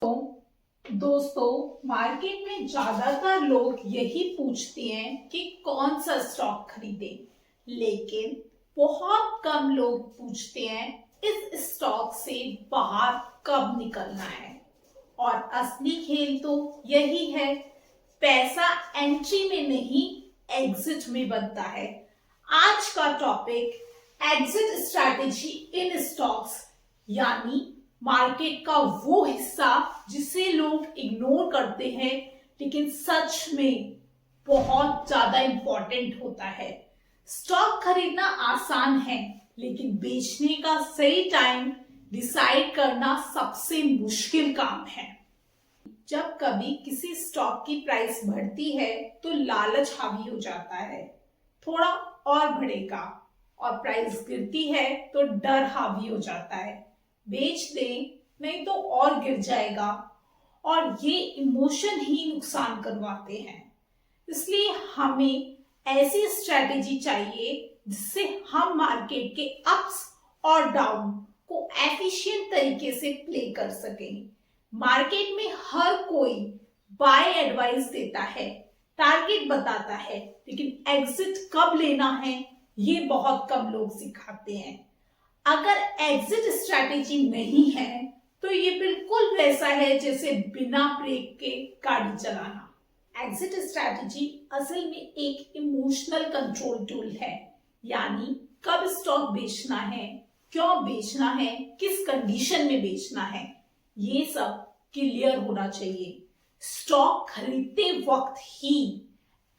दोस्तों, मार्केट में ज्यादातर लोग यही पूछते हैं कि कौन सा स्टॉक खरीदें, लेकिन बहुत कम लोग पूछते हैं इस स्टॉक से बाहर कब निकलना है। और असली खेल तो यही है, पैसा एंट्री में नहीं एग्जिट में बनता है। आज का topic exit strategy in stocks, यानी मार्केट का वो हिस्सा जिसे लोग इग्नोर करते हैं लेकिन सच में बहुत ज्यादा इंपॉर्टेंट होता है। स्टॉक खरीदना आसान है, लेकिन बेचने का सही टाइम डिसाइड करना सबसे मुश्किल काम है। जब कभी किसी स्टॉक की प्राइस बढ़ती है तो लालच हावी हो जाता है, थोड़ा और बढ़ेगा, और प्राइस गिरती है तो डर हावी हो जाता है, बेच दें नहीं तो और गिर जाएगा। और ये इमोशन ही नुकसान करवाते हैं। इसलिए हमें ऐसी स्ट्रेटेजी चाहिए जिससे हम मार्केट के अप्स और डाउन को एफिशिएंट तरीके से प्ले कर सकें। मार्केट में हर कोई बाय एडवाइस देता है, टारगेट बताता है, लेकिन एग्जिट कब लेना है ये बहुत कम लोग सिखाते हैं। अगर एग्जिट स्ट्रैटेजी नहीं है तो ये बिल्कुल वैसा है जैसे बिना ब्रेक के गाड़ी चलाना। एग्जिट स्ट्रैटेजी असल में एक इमोशनल कंट्रोल टूल है, यानी कब स्टॉक बेचना है, क्यों बेचना है, किस कंडीशन में बेचना है, ये सब क्लियर होना चाहिए। स्टॉक खरीदते वक्त ही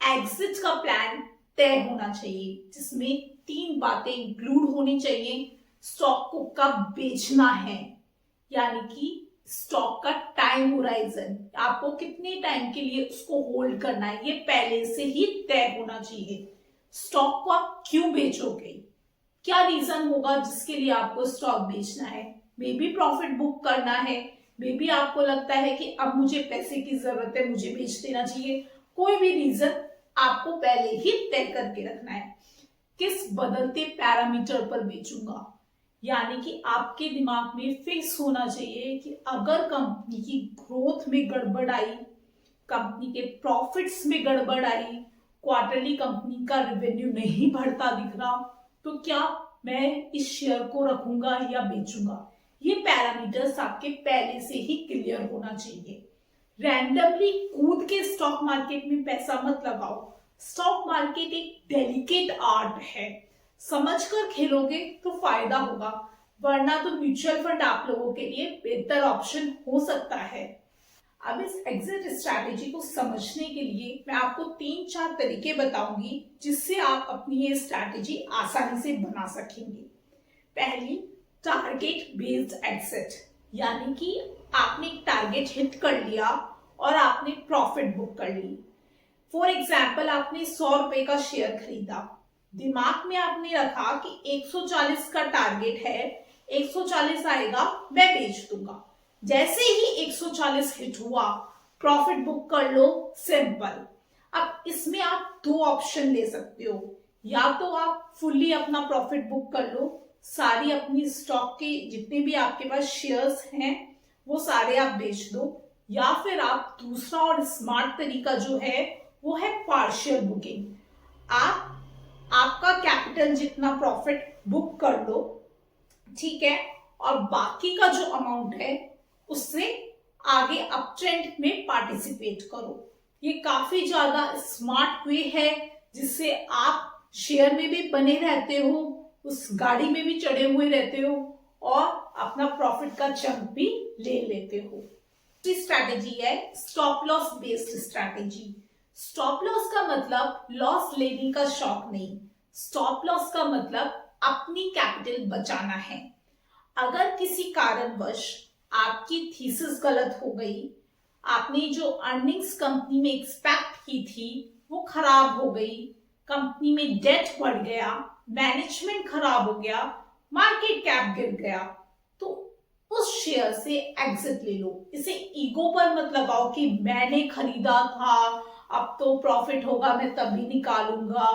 एग्जिट का प्लान तय होना चाहिए, जिसमें 3 बातें इंक्लूड होनी चाहिए। स्टॉक को कब बेचना है, यानी कि स्टॉक का टाइम होराइजन, आपको कितने टाइम के लिए उसको होल्ड करना है, ये पहले से ही तय होना चाहिए। स्टॉक को आप क्यों बेचोगे, क्या रीजन होगा जिसके लिए आपको स्टॉक बेचना है। मे बी प्रॉफिट बुक करना है, मे बी आपको लगता है कि अब मुझे पैसे की जरूरत है, मुझे बेच देना चाहिए। कोई भी रीजन आपको पहले ही तय करके रखना है। किस बदलते पैरामीटर पर बेचूंगा, यानी कि आपके दिमाग में फिक्स होना चाहिए कि अगर कंपनी की ग्रोथ में गड़बड़ आई, कंपनी के प्रॉफिट्स में गड़बड़ आई, क्वार्टरली कंपनी का रेवेन्यू नहीं बढ़ता दिख रहा, तो क्या मैं इस शेयर को रखूंगा या बेचूंगा। ये पैरामीटर्स आपके पहले से ही क्लियर होना चाहिए। रैंडमली कूद के स्टॉक मार्केट में पैसा मत लगाओ। स्टॉक मार्केट एक डेलिकेट आर्ट है, समझकर खेलोगे तो फायदा होगा, वरना तो म्यूचुअल फंड आप लोगों के लिए बेहतर ऑप्शन हो सकता है। अब इस एग्जिट स्ट्रैटेजी को समझने के लिए मैं आपको 3-4 तरीके बताऊंगी जिससे आप अपनी ये स्ट्रैटेजी आसानी से बना सकेंगे। पहली, टारगेट बेस्ड एग्जिट, यानी कि आपने एक टारगेट हिट कर लिया और आपने प्रॉफिट बुक कर ली। फॉर एग्जाम्पल, आपने 100 रुपए का शेयर खरीदा, दिमाग में आपने रखा कि 140 का टारगेट है, 140 आएगा मैं बेच दूंगा। जैसे ही 140 हिट हुआ, प्रॉफिट बुक कर लो, सिंपल। अब इसमें आप 2 ऑप्शन ले सकते हो, या तो आप फुल्ली अपना प्रॉफिट बुक कर लो, सारी अपनी स्टॉक के जितने भी आपके पास शेयर्स हैं वो सारे आप बेच दो, या फिर आप दूसरा और स्मार्ट तरीका जो है वो है पार्शियल बुकिंग। आप आपका कैपिटल जितना प्रॉफिट बुक कर लो, ठीक है, और बाकी का जो अमाउंट है उससे आगे अप ट्रेंड में पार्टिसिपेट करो। ये काफी ज्यादा स्मार्ट वे है जिससे आप शेयर में भी बने रहते हो, उस गाड़ी में भी चढ़े हुए रहते हो और अपना प्रॉफिट का चंक भी ले लेते हो। दूसरी स्ट्रैटेजी है stop loss based strategy. Stop loss का मतलब लॉस लेने का शौक नहीं, स्टॉप लॉस का मतलब अपनी कैपिटल बचाना है। अगर किसी कारणवश आपकी थीसिस गलत हो गई, आपने जो अर्निंग्स कंपनी में एक्सपेक्ट की थी वो खराब हो गई, कंपनी में डेट बढ़ गया, मैनेजमेंट खराब हो गया, मार्केट कैप गिर गया, तो उस शेयर से एग्जिट ले लो। इसे ईगो पर मत लगाओ कि मैंने खरीदा था, अब तो प्रॉफिट होगा मैं तभी निकालूंगा।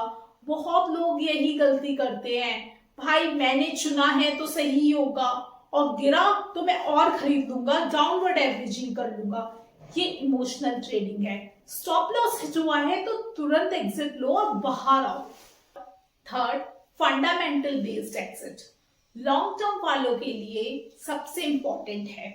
बहुत लोग यही गलती करते हैं, भाई मैंने चुना है तो सही होगा, और गिरा तो मैं और खरीद लूंगा, डाउनवर्ड एवरेजिंग कर लूंगा। ये इमोशनल ट्रेडिंग है। स्टॉप लॉस हिट हुआ है तो तुरंत एग्जिट लो और बाहर आओ। Third, fundamental based exit long term वालों के लिए सबसे इंपॉर्टेंट है।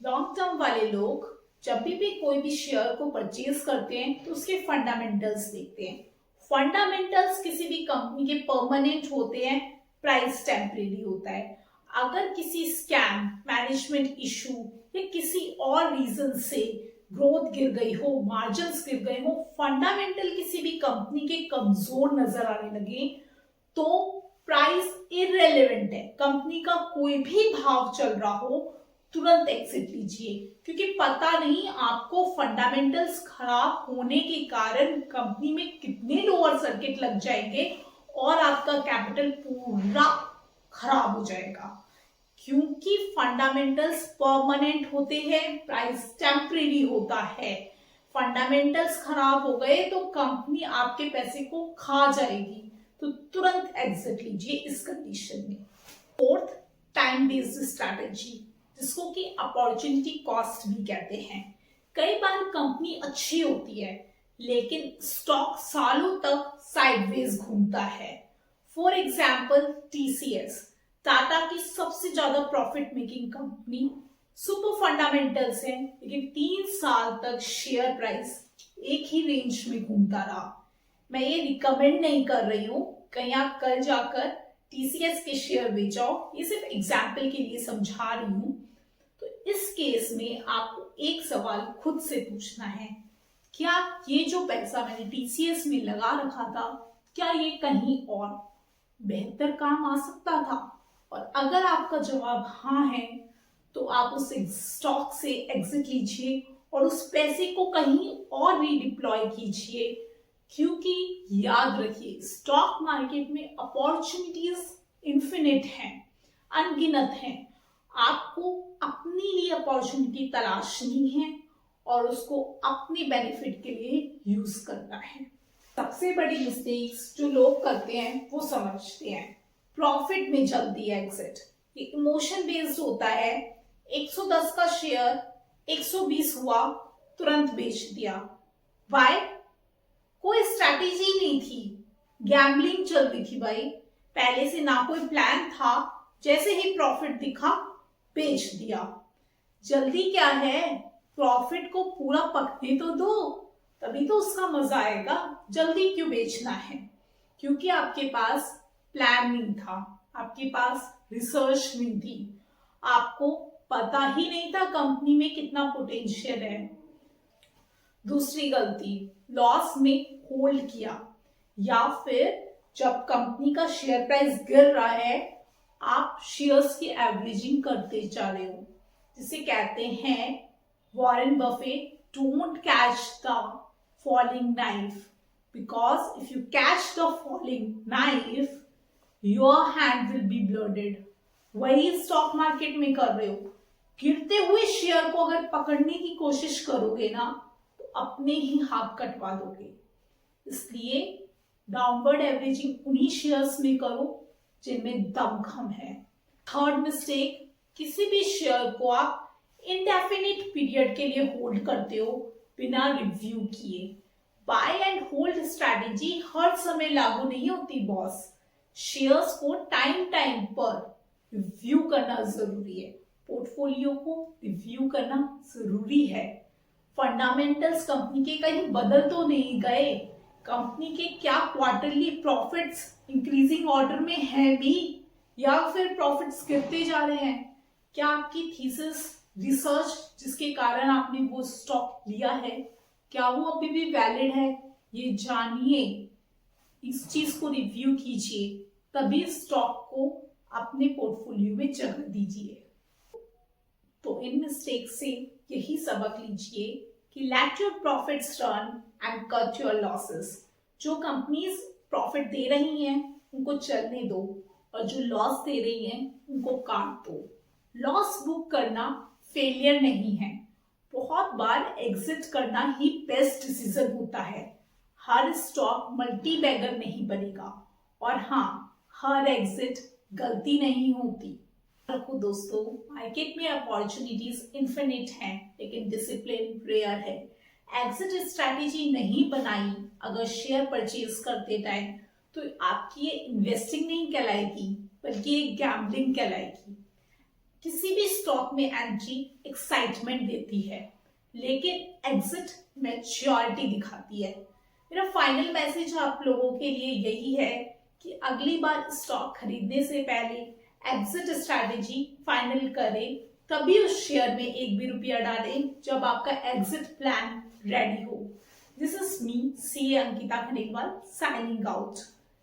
लॉन्ग टर्म वाले लोग जब भी कोई भी शेयर को परचेज करते हैं तो उसके फंडामेंटल्स देखते हैं। फंडामेंटल्स किसी भी कंपनी के परमानेंट होते हैं, प्राइस टेम्परेरी होता है। अगर किसी स्कैम, मैनेजमेंट इशू या किसी और रीजन से ग्रोथ गिर गई हो, मार्जिन्स गिर गए हो, फंडामेंटल किसी भी कंपनी के कमजोर नजर आने लगे तो प्राइस इररिलेवेंट है, कंपनी का कोई भी भाव चल रहा हो, तुरंत एग्जिट लीजिए। क्योंकि पता नहीं आपको फंडामेंटल्स खराब होने के कारण कंपनी में कितने लोअर सर्किट लग जाएंगे और आपका कैपिटल पूरा खराब हो जाएगा। क्योंकि फंडामेंटल्स परमानेंट होते हैं, प्राइस टेम्परेरी होता है। फंडामेंटल्स खराब हो गए तो कंपनी आपके पैसे को खा जाएगी, तो तुरंत एग्जिट लीजिए इस कंडीशन में। फोर्थ, टाइम बेस्ड स्ट्रैटेजी, जिसको कि अपॉर्चुनिटी कॉस्ट भी कहते हैं। कई बार कंपनी अच्छी होती है लेकिन स्टॉक सालों तक साइडवेज घूमता है। फॉर एग्जाम्पल टीसीएस, टाटा की सबसे ज्यादा profit making company, super fundamentals है लेकिन 3 साल तक शेयर प्राइस एक ही रेंज में घूमता रहा। मैं ये रिकमेंड नहीं कर रही हूं कहीं आप कल जाकर टीसीएस के शेयर बेचाओ, ये सिर्फ एग्जाम्पल के लिए समझा रही हूं। तो इस केस में आपको एक सवाल खुद से पूछना है, क्या ये जो पैसा मैंने टीसीएस में लगा रखा था, क्या ये कहीं और बेहतर काम आ सकता था? और अगर आपका जवाब हाँ है तो आप उस स्टॉक से एग्जिट लीजिए और उस पैसे को कहीं और रीडिप्लॉय कीजिए। क्योंकि याद रखिए, स्टॉक मार्केट में अपॉर्चुनिटीज इन्फिनिट हैं, अनगिनत हैं। आपको अपने लिए अपॉर्चुनिटी तलाशनी है और उसको अपने बेनिफिट के लिए यूज करना है। सबसे बड़ी मिस्टेक्स जो लोग करते हैं वो समझते हैं प्रॉफिट में जल्दी एग्जिट। ये इमोशन बेस्ड होता है। 110 का शेयर 120 हुआ, तुरंत बेच दिया। बाय, कोई स्ट्रैटेजी नहीं थी, गैम्बलिंग चल रही थी भाई। पहले से ना कोई प्लान था, जैसे ही प्रॉफिट दिखा बेच दिया। जल्दी क्या है, प्रॉफिट को पूरा पकने तो दो, तभी तो उसका मजा आएगा। जल्दी क्यों बेचना है? क्योंकि आपके पास प्लान नहीं था, आपके पास रिसर्च नहीं थी, आपको पता ही नहीं था कंपनी में कितना पोटेंशियल है। दूसरी गलती, लॉस में होल्ड किया, या फिर जब कंपनी का शेयर प्राइस गिर रहा है आप शेयर्स की एवरेजिंग करते जा रहे हो, जिसे कहते हैं Warren Buffett, don't catch the falling knife, because if you catch the falling knife your hand will be blooded. वही स्टॉक मार्केट में कर रहे हो, गिरते हुए शेयर को अगर पकड़ने की कोशिश करोगे ना तो अपने ही हाथ कटवा दोगे। इसलिए डाउनवर्ड एवरेजिंग उन्हीं शेयर्स में करो जिनमें दमखम है। थर्ड मिस्टेक, किसी भी शेयर को आप इंडेफिनिट पीरियड के लिए होल्ड करते हो बिना रिव्यू किए। बाय एंड होल्ड स्ट्रैटेजी हर समय लागू नहीं होती बॉस। शेयर्स को टाइम टाइम पर रिव्यू करना जरूरी है, पोर्टफोलियो को रिव्यू करना जरूरी है। फंडामेंटल्स कंपनी के कहीं बदल तो नहीं गए, कंपनी के क्या क्वार्टरली प्रॉफिट्स इंक्रीजिंग ऑर्डर में है भी, या फिर प्रॉफिट्स गिरते जा रहे हैं? क्या आपकी थीसिस, रिसर्च जिसके कारण आपने वो स्टॉक लिया है, क्या वो अभी भी वैलिड है? ये जानिए, इस चीज को रिव्यू कीजिए, तभी स्टॉक को अपने पोर्टफोलियो में जगह दीजिए। तो इन मिस्टेक से यही सबक लीजिए कि let your profits run and cut your losses. जो कंपनीज प्रॉफिट दे रही हैं उनको चलने दो, और जो लॉस दे रही हैं उनको काट दो। लॉस बुक करना फेलियर नहीं है, बहुत बार एग्जिट करना ही बेस्ट डिसीजन होता है। हर स्टॉक मल्टी बैगर नहीं बनेगा, और हाँ, हर एग्जिट गलती नहीं होती। रखो दोस्तों, मार्केट में अपॉर्चुनिटीज इन्फिनिट हैं, लेकिन डिसिप्लिन रेयर है। एग्जिट स्ट्रैटेजी नहीं बनाई अगर शेयर परचेज करते टाइम, तो आपकी ये इन्वेस्टिंग नहीं कहलाएगी, बल्कि ये गैम्बलिंग कहलाएगी। किसी भी स्टॉक में एंट्री एक्साइटमेंट देती है, लेकिन एग्जिट मैच्योरिटी दिखाती है। मेरा फाइनल मैसेज आप लोगों के लिए यही है कि अगली बार स्टॉक खरीदने से पहले एग्जिट स्ट्रैटेजी फाइनल करें, तभी उस शेयर में एक भी रुपया डालें जब आपका एग्जिट प्लान रेडी हो। This is me, CA Ankita Khandelwal, signing out.